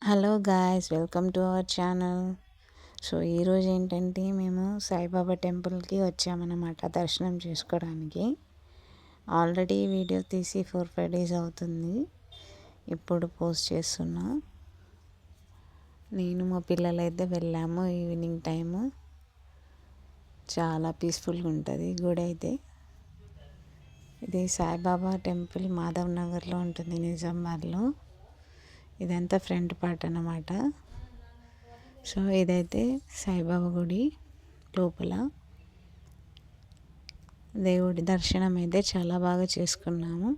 Hello guys, welcome to our channel. So ఈరోజు ఏంటంటే మేము సాయిబాబా టెంపుల్కి వచ్చామన్నమాట దర్శనం చేసుకోవడానికి. ఆల్రెడీ వీడియో తీసి 4-5 డేస్ అవుతుంది. ఇప్పుడు పోస్ట్ చేస్తున్నా. నేను మా పిల్లలు అయితే వెళ్ళాము ఈవినింగ్ టైము. చాలా పీస్ఫుల్గా ఉంటుంది గుడి అయితే. ఇది సాయిబాబా టెంపుల్ మాధవ్ నగర్లో ఉంటుంది, నిజామాబాద్లో. ఇదంతా ఫ్రంట్ పార్ట్ అన్నమాట. సో ఇదైతే సాయిబాబా గుడి లోపల. దేవుడి దర్శనం అయితే చాలా బాగా చేసుకున్నాము.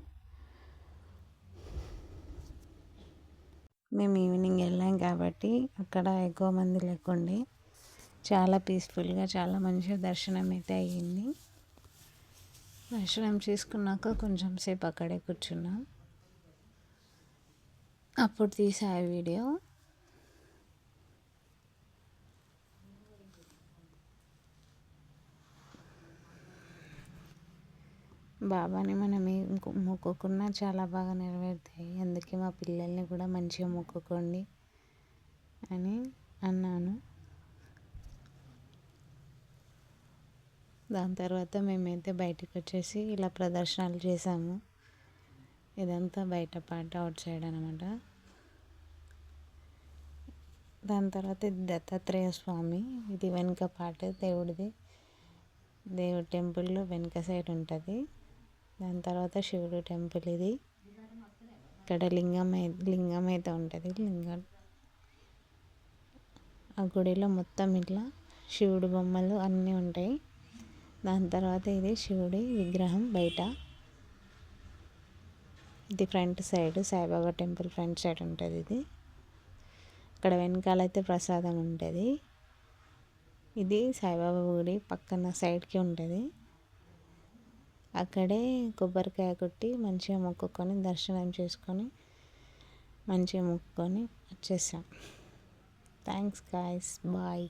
మేము ఈవినింగ్ వెళ్ళాం కాబట్టి అక్కడ ఎక్కువ మంది లేకుండే చాలా పీస్ఫుల్గా చాలా మంచిగా దర్శనం అయితే అయ్యింది. దర్శనం చేసుకున్నాక కొంచెం సేపు అక్కడే కూర్చున్నాం. అప్పుడు తీసా వీడియో. బాబాని మనం మొక్కుకున్నా చాలా బాగా నెరవేరుతాయి. అందుకే మా పిల్లల్ని కూడా మంచిగా మొక్కుకోండి అని అన్నాను. దాని తర్వాత మేమైతే బయటకు వచ్చేసి ఇలా ప్రదర్శనలు చేసాము. ఇదంతా బయట పాట అవుట్ సైడ్ అనమాట. దాని తర్వాత ఇది దత్తాత్రేయ స్వామి. ఇది వెనుక పాట దేవుడి టెంపుల్లో వెనుక సైడ్ ఉంటుంది. దాని తర్వాత శివుడు టెంపుల్ ఇది. ఇక్కడ లింగం అయితే ఉంటుంది. ఆ గుడిలో మొత్తం ఇట్లా శివుడు బొమ్మలు అన్నీ ఉంటాయి. దాని తర్వాత ఇది శివుడి విగ్రహం బయట. ఇది front side Saibaba temple front side ఉంటుంది ఇది. అక్కడ వెనకాలైతే ప్రసాదం ఉంటుంది. ఇది సాయిబాబా గుడి పక్కన సైడ్కి ఉంటుంది. అక్కడే కొబ్బరికాయ కొట్టి మంచిగా మొక్కుకొని దర్శనం చేసుకొని మంచిగా మొక్కుకొని వచ్చేసాం. Thanks guys, bye.